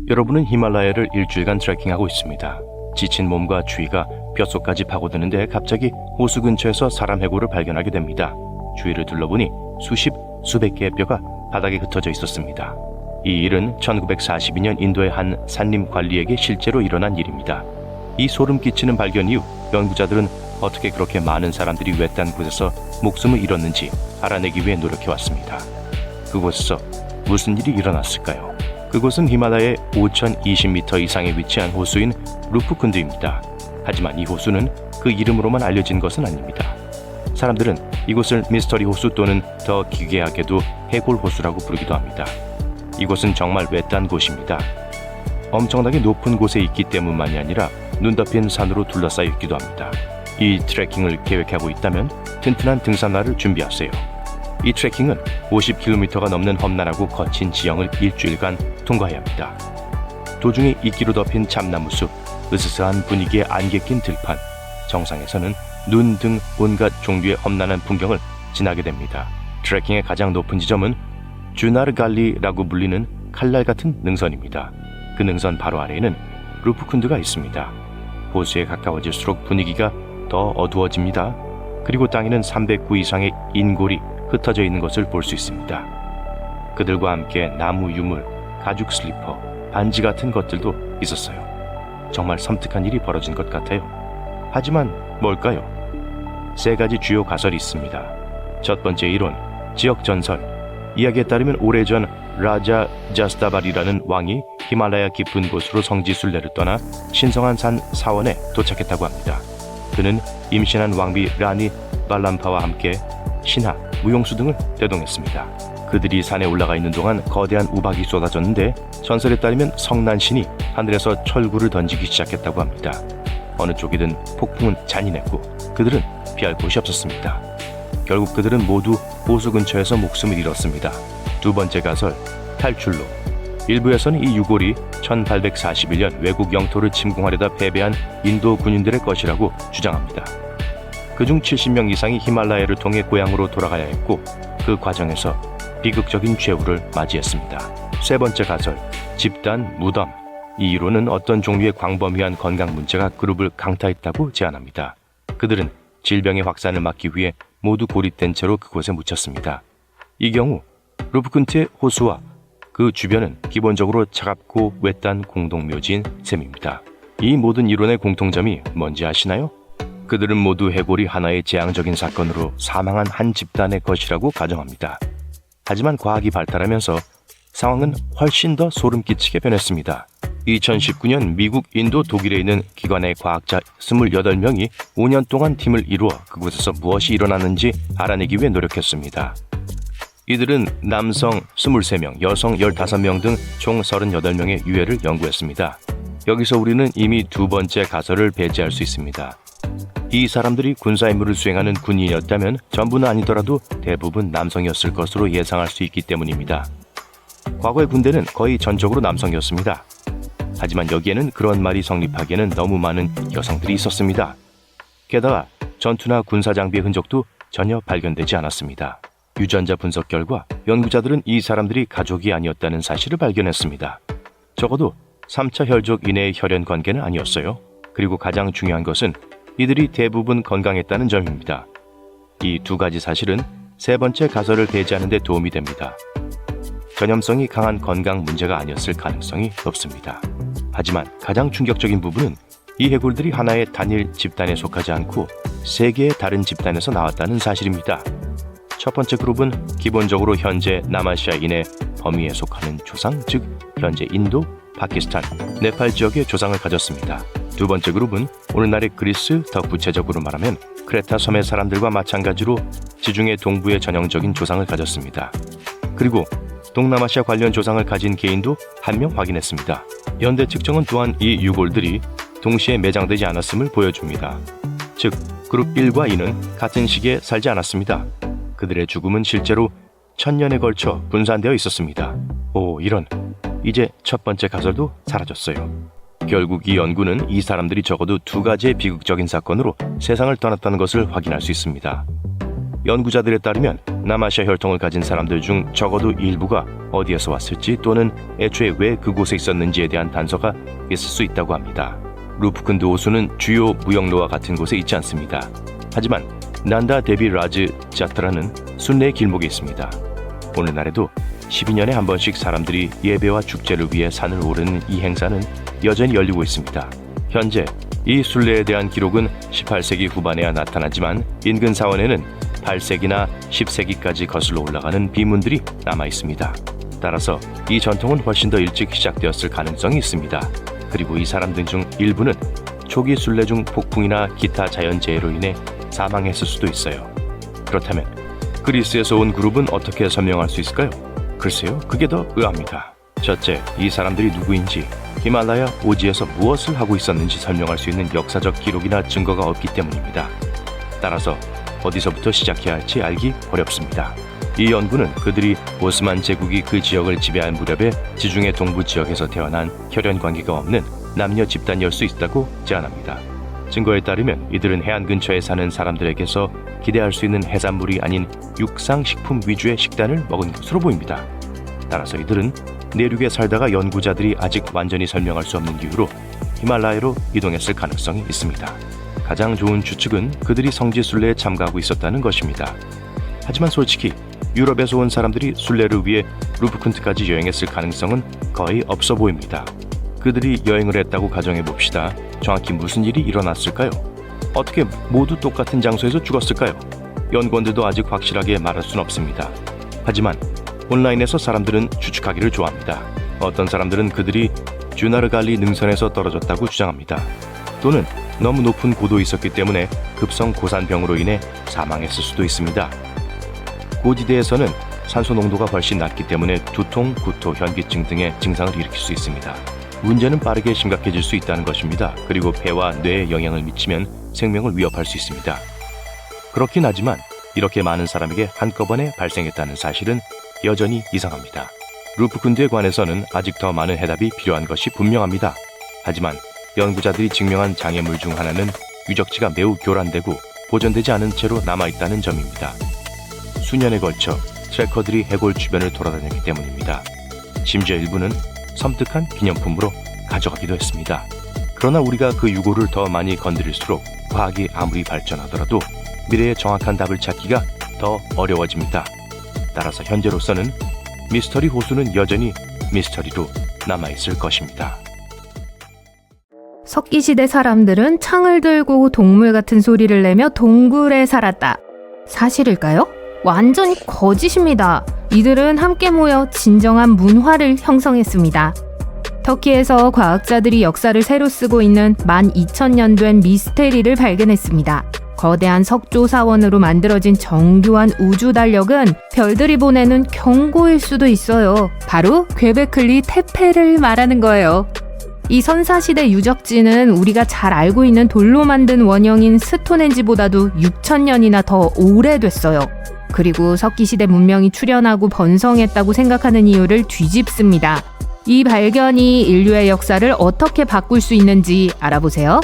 여러분은 히말라야를 일주일간 트레킹하고 있습니다. 지친 몸과 추위가 뼛속까지 파고드는데 갑자기 호수 근처에서 사람 해골을 발견하게 됩니다. 주위를 둘러보니 수백 개의 뼈가 바닥에 흩어져 있었습니다. 이 일은 1942년 인도의 한 산림 관리에게 실제로 일어난 일입니다. 이 소름 끼치는 발견 이후 연구자들은 어떻게 그렇게 많은 사람들이 외딴 곳에서 목숨을 잃었는지 알아내기 위해 노력해왔습니다. 그곳에서 무슨 일이 일어났을까요? 그곳은 히말라야의 5,020m 이상에 위치한 호수인 루프쿤드입니다. 하지만 이 호수는 그 이름으로만 알려진 것은 아닙니다. 사람들은 이곳을 미스터리 호수 또는 더 기괴하게도 해골 호수라고 부르기도 합니다. 이곳은 정말 외딴 곳입니다. 엄청나게 높은 곳에 있기 때문만이 아니라 눈 덮인 산으로 둘러싸여 있기도 합니다. 이 트레킹을 계획하고 있다면 튼튼한 등산화를 준비하세요. 이 트레킹은 50km가 넘는 험난하고 거친 지형을 일주일간 통과해야 합니다. 도중에 이끼로 덮인 참나무숲, 으스스한 분위기에 안개 낀 들판, 정상에서는 눈 등 온갖 종류의 험난한 풍경을 지나게 됩니다. 트레킹의 가장 높은 지점은 주나르갈리라고 불리는 칼날 같은 능선입니다. 그 능선 바로 아래에는 루프쿤드가 있습니다. 호수에 가까워질수록 분위기가 더 어두워집니다. 그리고 땅에는 309 이상의 인골이 흩어져 있는 것을 볼 수 있습니다. 그들과 함께 나무 유물, 가죽 슬리퍼, 반지 같은 것들도 있었어요. 정말 섬뜩한 일이 벌어진 것 같아요. 하지만 뭘까요? 3가지 주요 가설이 있습니다. 첫 번째 이론, 지역 전설. 이야기에 따르면 오래전 라자 자스다발이라는 왕이 히말라야 깊은 곳으로 성지순례를 떠나 신성한 산 사원에 도착했다고 합니다. 그는 임신한 왕비 라니 발람파와 함께 신하, 무용수 등을 대동했습니다. 그들이 산에 올라가 있는 동안 거대한 우박이 쏟아졌는데 전설에 따르면 성난신이 하늘에서 철구를 던지기 시작했다고 합니다. 어느 쪽이든 폭풍은 잔인했고 그들은 피할 곳이 없었습니다. 결국 그들은 모두 호수 근처에서 목숨을 잃었습니다. 두 번째 가설, 탈출로. 일부에서는 이 유골이 1841년 외국 영토를 침공하려다 패배한 인도 군인들의 것이라고 주장합니다. 그중 70명 이상이 히말라야를 통해 고향으로 돌아가야 했고 그 과정에서 비극적인 최후를 맞이했습니다. 세 번째 가설, 집단 무덤. 이 이론은 어떤 종류의 광범위한 건강 문제가 그룹을 강타했다고 제안합니다. 그들은 질병의 확산을 막기 위해 모두 고립된 채로 그곳에 묻혔습니다. 이 경우 루프쿤트의 호수와 그 주변은 기본적으로 차갑고 외딴 공동묘지인 셈입니다. 이 모든 이론의 공통점이 뭔지 아시나요? 그들은 모두 해골이 하나의 재앙적인 사건으로 사망한 한 집단의 것이라고 가정합니다. 하지만 과학이 발달하면서 상황은 훨씬 더 소름 끼치게 변했습니다. 2019년 미국, 인도, 독일에 있는 기관의 과학자 28명이 5년 동안 팀을 이루어 그곳에서 무엇이 일어났는지 알아내기 위해 노력했습니다. 이들은 남성 23명, 여성 15명 등 총 38명의 유해를 연구했습니다. 여기서 우리는 이미 두 번째 가설을 배제할 수 있습니다. 이 사람들이 군사 임무를 수행하는 군인이었다면 전부는 아니더라도 대부분 남성이었을 것으로 예상할 수 있기 때문입니다. 과거의 군대는 거의 전적으로 남성이었습니다. 하지만 여기에는 그런 말이 성립하기에는 너무 많은 여성들이 있었습니다. 게다가 전투나 군사 장비의 흔적도 전혀 발견되지 않았습니다. 유전자 분석 결과 연구자들은 이 사람들이 가족이 아니었다는 사실을 발견했습니다. 적어도 3차 혈족 이내의 혈연 관계는 아니었어요. 그리고 가장 중요한 것은 이들이 대부분 건강했다는 점입니다. 이 두 가지 사실은 세 번째 가설을 배제하는 데 도움이 됩니다. 전염성이 강한 건강 문제가 아니었을 가능성이 높습니다. 하지만 가장 충격적인 부분은 이 해골들이 하나의 단일 집단에 속하지 않고 3개의 다른 집단에서 나왔다는 사실입니다. 첫 번째 그룹은 기본적으로 현재 남아시아인의 범위에 속하는 조상, 즉 현재 인도, 파키스탄, 네팔 지역의 조상을 가졌습니다. 두 번째 그룹은 오늘날의 그리스, 더 구체적으로 말하면 크레타 섬의 사람들과 마찬가지로 지중해 동부의 전형적인 조상을 가졌습니다. 그리고 동남아시아 관련 조상을 가진 개인도 1명 확인했습니다. 연대 측정은 또한 이 유골들이 동시에 매장되지 않았음을 보여줍니다. 즉, 그룹 1과 2는 같은 시기에 살지 않았습니다. 그들의 죽음은 실제로 1000년에 걸쳐 분산되어 있었습니다. 오, 이런. 이제 첫 번째 가설도 사라졌어요. 결국 이 연구는 이 사람들이 적어도 2가지의 비극적인 사건으로 세상을 떠났다는 것을 확인할 수 있습니다. 연구자들에 따르면 남아시아 혈통을 가진 사람들 중 적어도 일부가 어디에서 왔을지 또는 애초에 왜 그곳에 있었는지에 대한 단서가 있을 수 있다고 합니다. 루프쿤드 호수는 주요 무역로와 같은 곳에 있지 않습니다. 하지만 난다 데비 라즈 자트라는 순례의 길목에 있습니다. 오늘날에도 12년에 한 번씩 사람들이 예배와 축제를 위해 산을 오르는 이 행사는 여전히 열리고 있습니다. 현재 이 순례에 대한 기록은 18세기 후반에야 나타나지만 인근 사원에는 8세기나 10세기까지 거슬러 올라가는 비문들이 남아 있습니다. 따라서 이 전통은 훨씬 더 일찍 시작되었을 가능성이 있습니다. 그리고 이 사람들 중 일부는 초기 순례 중 폭풍이나 기타 자연재해로 인해 사망했을 수도 있어요. 그렇다면 그리스에서 온 그룹은 어떻게 설명할 수 있을까요? 글쎄요, 그게 더 의아합니다. 첫째, 이 사람들이 누구인지, 히말라야 오지에서 무엇을 하고 있었는지 설명할 수 있는 역사적 기록이나 증거가 없기 때문입니다. 따라서 어디서부터 시작해야 할지 알기 어렵습니다. 이 연구는 그들이 오스만 제국이 그 지역을 지배한 무렵에 지중해 동부 지역에서 태어난 혈연 관계가 없는 남녀 집단이었을 수 있다고 제안합니다. 증거에 따르면 이들은 해안 근처에 사는 사람들에게서 기대할 수 있는 해산물이 아닌 육상식품 위주의 식단을 먹은 것으로 보입니다. 따라서 이들은 내륙에 살다가 연구자들이 아직 완전히 설명할 수 없는 이유로 히말라야로 이동했을 가능성이 있습니다. 가장 좋은 추측은 그들이 성지 순례에 참가하고 있었다는 것입니다. 하지만 솔직히 유럽에서 온 사람들이 순례를 위해 루프쿤트까지 여행했을 가능성은 거의 없어 보입니다. 그들이 여행을 했다고 가정해 봅시다. 정확히 무슨 일이 일어났을까요? 어떻게 모두 똑같은 장소에서 죽었을까요? 연구원들도 아직 확실하게 말할 수는 없습니다. 하지만 온라인에서 사람들은 추측하기를 좋아합니다. 어떤 사람들은 그들이 주나르갈리 능선에서 떨어졌다고 주장합니다. 또는 너무 높은 고도에 있었기 때문에 급성 고산병으로 인해 사망했을 수도 있습니다. 고지대에서는 산소 농도가 훨씬 낮기 때문에 두통, 구토, 현기증 등의 증상을 일으킬 수 있습니다. 문제는 빠르게 심각해질 수 있다는 것입니다. 그리고 폐와 뇌에 영향을 미치면 생명을 위협할 수 있습니다. 그렇긴 하지만 이렇게 많은 사람에게 한꺼번에 발생했다는 사실은 여전히 이상합니다. 루프쿤드에 관해서는 아직 더 많은 해답이 필요한 것이 분명합니다. 하지만 연구자들이 증명한 장애물 중 하나는 유적지가 매우 교란되고 보존되지 않은 채로 남아있다는 점입니다. 수년에 걸쳐 트래커들이 해골 주변을 돌아다녔기 때문입니다. 심지어 일부는 섬뜩한 기념품으로 가져가기도 했습니다. 그러나 우리가 그 유골을 더 많이 건드릴수록 과학이 아무리 발전하더라도 미래의 정확한 답을 찾기가 더 어려워집니다. 따라서 현재로서는 미스터리 호수는 여전히 미스터리로 남아있을 것입니다. 석기시대 사람들은 창을 들고 동물 같은 소리를 내며 동굴에 살았다. 사실일까요? 완전히 거짓입니다. 이들은 함께 모여 진정한 문화를 형성했습니다. 터키에서 과학자들이 역사를 새로 쓰고 있는 12,000년 된 미스테리를 발견했습니다. 거대한 석조 사원으로 만들어진 정교한 우주 달력은 별들이 보내는 경고일 수도 있어요. 바로 괴베클리 테페를 말하는 거예요. 이 선사시대 유적지는 우리가 잘 알고 있는 돌로 만든 원형인 스톤헨지보다도 6,000년이나 더 오래됐어요. 그리고 석기시대 문명이 출현하고 번성했다고 생각하는 이유를 뒤집습니다. 이 발견이 인류의 역사를 어떻게 바꿀 수 있는지 알아보세요.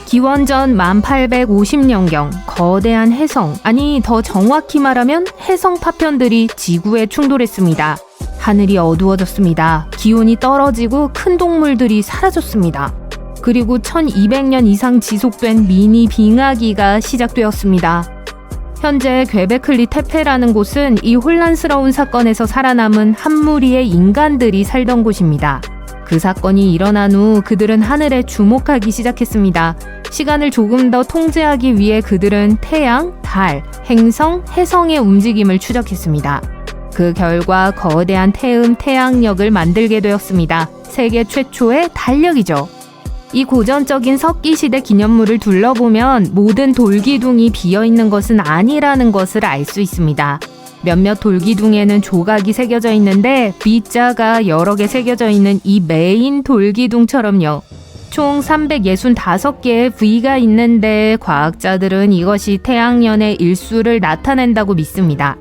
기원전 1850년경 거대한 해성, 아니 더 정확히 말하면 해성 파편들이 지구에 충돌했습니다. 하늘이 어두워졌습니다. 기온이 떨어지고 큰 동물들이 사라졌습니다. 그리고 1200년 이상 지속된 미니 빙하기가 시작되었습니다. 현재 괴베클리 테페라는 곳은 이 혼란스러운 사건에서 살아남은 한 무리의 인간들이 살던 곳입니다. 그 사건이 일어난 후 그들은 하늘에 주목하기 시작했습니다. 시간을 조금 더 통제하기 위해 그들은 태양, 달, 행성, 해성의 움직임을 추적했습니다. 그 결과 거대한 태양력을 만들게 되었습니다. 세계 최초의 달력이죠. 이 고전적인 석기시대 기념물을 둘러보면 모든 돌기둥이 비어있는 것은 아니라는 것을 알 수 있습니다. 몇몇 돌기둥에는 조각이 새겨져 있는데 B자가 여러 개 새겨져 있는 이 메인 돌기둥처럼요. 총 365개의 V가 있는데 과학자들은 이것이 태양년의 일수를 나타낸다고 믿습니다.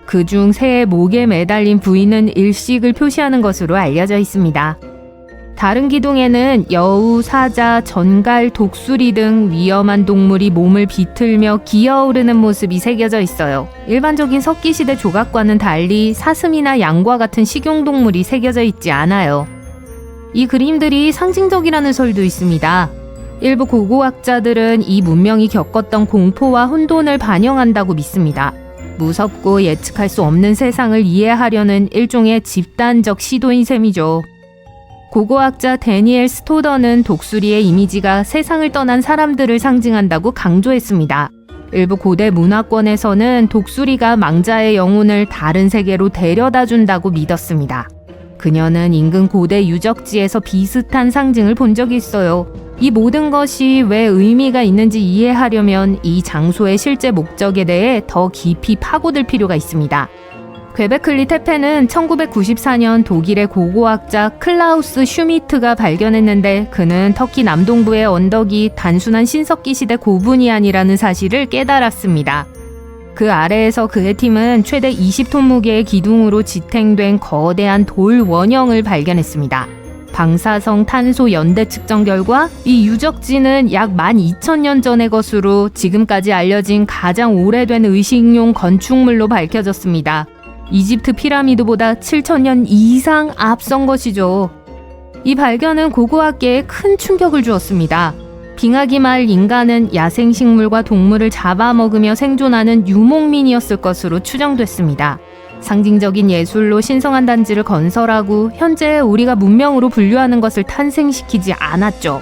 그중 새의 목에 매달린 V는 일식을 표시하는 것으로 알려져 있습니다. 다른 기둥에는 여우, 사자, 전갈, 독수리 등 위험한 동물이 몸을 비틀며 기어오르는 모습이 새겨져 있어요. 일반적인 석기시대 조각과는 달리 사슴이나 양과 같은 식용동물이 새겨져 있지 않아요. 이 그림들이 상징적이라는 설도 있습니다. 일부 고고학자들은 이 문명이 겪었던 공포와 혼돈을 반영한다고 믿습니다. 무섭고 예측할 수 없는 세상을 이해하려는 일종의 집단적 시도인 셈이죠. 고고학자 데니엘 스토더는 독수리의 이미지가 세상을 떠난 사람들을 상징한다고 강조했습니다. 일부 고대 문화권에서는 독수리가 망자의 영혼을 다른 세계로 데려다 준다고 믿었습니다. 그녀는 인근 고대 유적지에서 비슷한 상징을 본 적이 있어요. 이 모든 것이 왜 의미가 있는지 이해하려면 이 장소의 실제 목적에 대해 더 깊이 파고들 필요가 있습니다. 괵베클리 테페는 1994년 독일의 고고학자 클라우스 슈미트가 발견했는데 그는 터키 남동부의 언덕이 단순한 신석기 시대 고분이 아니라는 사실을 깨달았습니다. 그 아래에서 그의 팀은 최대 20톤 무게의 기둥으로 지탱된 거대한 돌 원형을 발견했습니다. 방사성 탄소 연대 측정 결과 이 유적지는 약 12,000년 전의 것으로 지금까지 알려진 가장 오래된 의식용 건축물로 밝혀졌습니다. 이집트 피라미드보다 7,000년 이상 앞선 것이죠. 이 발견은 고고학계에 큰 충격을 주었습니다. 빙하기 말 인간은 야생식물과 동물을 잡아먹으며 생존하는 유목민이었을 것으로 추정됐습니다. 상징적인 예술로 신성한 단지를 건설하고 현재 우리가 문명으로 분류하는 것을 탄생시키지 않았죠.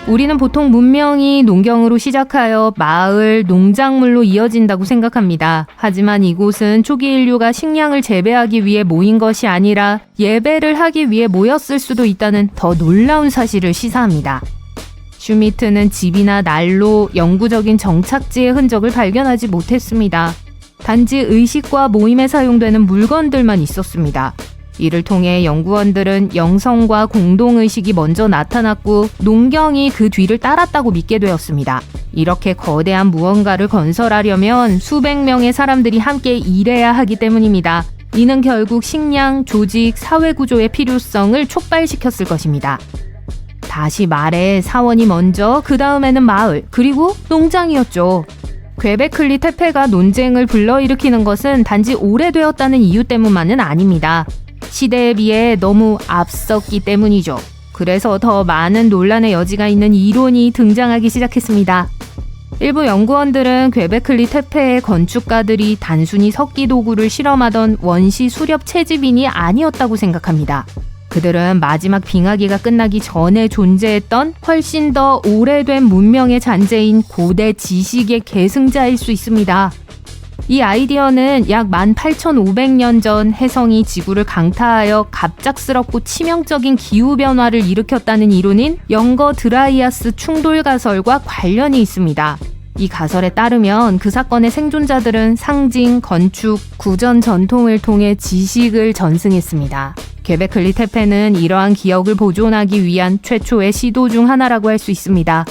우리는 보통 문명이 농경으로 시작하여 마을, 농작물로 이어진다고 생각합니다. 하지만 이곳은 초기 인류가 식량을 재배하기 위해 모인 것이 아니라 예배를 하기 위해 모였을 수도 있다는 더 놀라운 사실을 시사합니다. 슈미트는 집이나 난로, 영구적인 정착지의 흔적을 발견하지 못했습니다. 단지 의식과 모임에 사용되는 물건들만 있었습니다. 이를 통해 연구원들은 영성과 공동의식이 먼저 나타났고 농경이 그 뒤를 따랐다고 믿게 되었습니다. 이렇게 거대한 무언가를 건설하려면 수백 명의 사람들이 함께 일해야 하기 때문입니다. 이는 결국 식량, 조직, 사회구조의 필요성을 촉발시켰을 것입니다. 다시 말해 사원이 먼저, 그 다음에는 마을, 그리고 농장이었죠. 괵베클리 테페가 논쟁을 불러일으키는 것은 단지 오래되었다는 이유 때문만은 아닙니다. 시대에 비해 너무 앞섰기 때문이죠. 그래서 더 많은 논란의 여지가 있는 이론이 등장하기 시작했습니다. 일부 연구원들은 괵베클리 테페의 건축가들이 단순히 석기 도구를 실험하던 원시 수렵 채집인이 아니었다고 생각합니다. 그들은 마지막 빙하기가 끝나기 전에 존재했던 훨씬 더 오래된 문명의 잔재인 고대 지식의 계승자일 수 있습니다. 이 아이디어는 약 18,500년 전 혜성이 지구를 강타하여 갑작스럽고 치명적인 기후변화를 일으켰다는 이론인 영거 드라이아스 충돌 가설과 관련이 있습니다. 이 가설에 따르면 그 사건의 생존자들은 상징, 건축, 구전 전통을 통해 지식을 전승했습니다. 괵베클리 테페는 이러한 기억을 보존하기 위한 최초의 시도 중 하나라고 할 수 있습니다.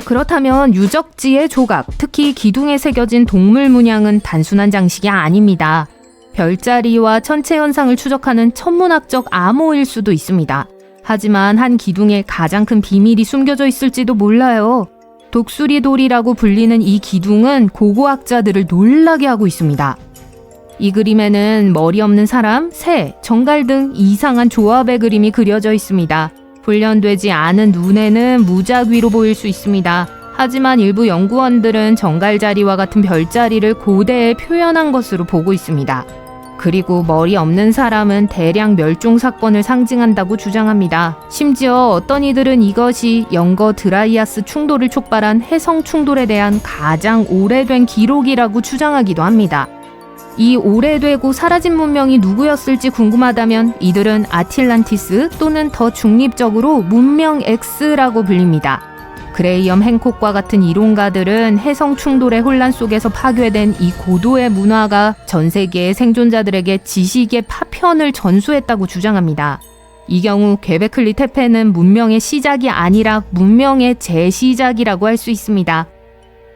그렇다면 유적지의 조각, 특히 기둥에 새겨진 동물 문양은 단순한 장식이 아닙니다. 별자리와 천체 현상을 추적하는 천문학적 암호일 수도 있습니다. 하지만 한 기둥에 가장 큰 비밀이 숨겨져 있을지도 몰라요. 독수리 돌이라고 불리는 이 기둥은 고고학자들을 놀라게 하고 있습니다. 이 그림에는 머리 없는 사람, 새, 정갈 등 이상한 조합의 그림이 그려져 있습니다. 훈련되지 않은 눈에는 무작위로 보일 수 있습니다. 하지만 일부 연구원들은 정갈자리와 같은 별자리를 고대에 표현한 것으로 보고 있습니다. 그리고 머리 없는 사람은 대량 멸종 사건을 상징한다고 주장합니다. 심지어 어떤 이들은 이것이 영거 드라이아스 충돌을 촉발한 해성 충돌에 대한 가장 오래된 기록이라고 주장하기도 합니다. 이 오래되고 사라진 문명이 누구였을지 궁금하다면 이들은 아틀란티스 또는 더 중립적으로 문명 X라고 불립니다. 그레이엄 행콕과 같은 이론가들은 해성 충돌의 혼란 속에서 파괴된 이 고도의 문화가 전 세계의 생존자들에게 지식의 파편을 전수했다고 주장합니다. 이 경우 괵베클리 테페는 문명의 시작이 아니라 문명의 재시작이라고 할 수 있습니다.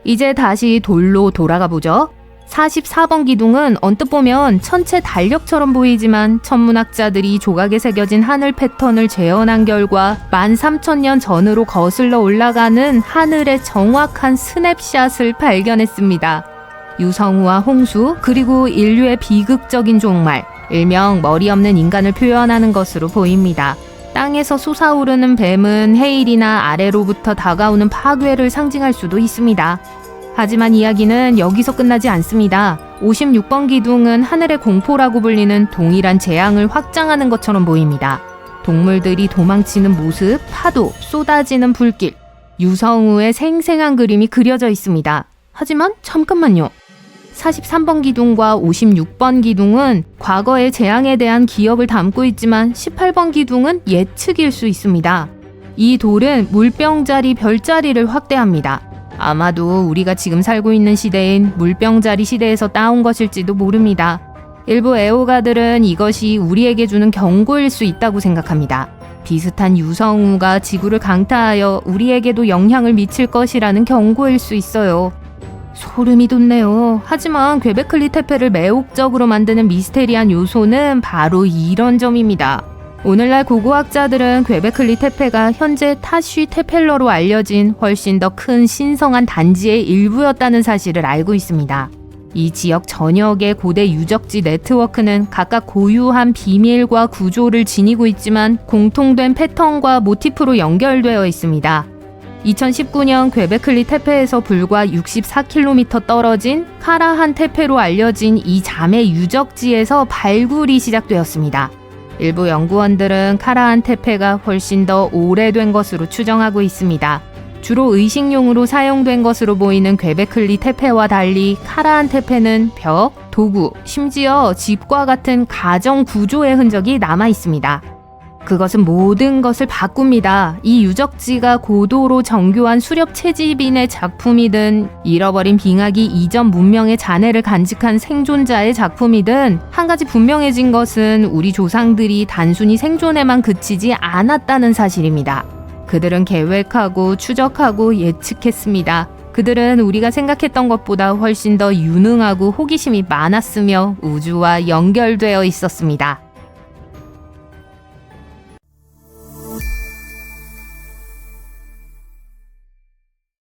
이제 다시 돌로 돌아가 보죠. 44번 기둥은 언뜻 보면 천체 달력처럼 보이지만 천문학자들이 조각에 새겨진 하늘 패턴을 재현한 결과 13,000년 전으로 거슬러 올라가는 하늘의 정확한 스냅샷을 발견했습니다. 유성우와 홍수, 그리고 인류의 비극적인 종말, 일명 머리 없는 인간을 표현하는 것으로 보입니다. 땅에서 솟아오르는 뱀은 해일이나 아래로부터 다가오는 파괴를 상징할 수도 있습니다. 하지만 이야기는 여기서 끝나지 않습니다. 56번 기둥은 하늘의 공포라고 불리는 동일한 재앙을 확장하는 것처럼 보입니다. 동물들이 도망치는 모습, 파도, 쏟아지는 불길, 유성우의 생생한 그림이 그려져 있습니다. 하지만 잠깐만요. 43번 기둥과 56번 기둥은 과거의 재앙에 대한 기억을 담고 있지만 18번 기둥은 예측일 수 있습니다. 이 돌은 물병자리 별자리를 확대합니다. 아마도 우리가 지금 살고 있는 시대인 물병자리 시대에서 따온 것일지도 모릅니다. 일부 애호가들은 이것이 우리에게 주는 경고일 수 있다고 생각합니다. 비슷한 유성우가 지구를 강타하여 우리에게도 영향을 미칠 것이라는 경고일 수 있어요. 소름이 돋네요. 하지만 괵베클리 태페를 매혹적으로 만드는 미스테리한 요소는 바로 이런 점입니다. 오늘날 고고학자들은 괵베클리 태페가 현재 타쉬 테펠러로 알려진 훨씬 더 큰 신성한 단지의 일부였다는 사실을 알고 있습니다. 이 지역 전역의 고대 유적지 네트워크는 각각 고유한 비밀과 구조를 지니고 있지만 공통된 패턴과 모티프로 연결되어 있습니다. 2019년 괵베클리 태페에서 불과 64km 떨어진 카라한 태페로 알려진 이 자매 유적지에서 발굴이 시작되었습니다. 일부 연구원들은 카라한 태페가 훨씬 더 오래된 것으로 추정하고 있습니다. 주로 의식용으로 사용된 것으로 보이는 괵베클리 태페와 달리 카라한 태페는 벽, 도구, 심지어 집과 같은 가정 구조의 흔적이 남아 있습니다. 그것은 모든 것을 바꿉니다. 이 유적지가 고도로 정교한 수렵 채집인의 작품이든 잃어버린 빙하기 이전 문명의 잔해를 간직한 생존자의 작품이든 한 가지 분명해진 것은 우리 조상들이 단순히 생존에만 그치지 않았다는 사실입니다. 그들은 계획하고 추적하고 예측했습니다. 그들은 우리가 생각했던 것보다 훨씬 더 유능하고 호기심이 많았으며 우주와 연결되어 있었습니다.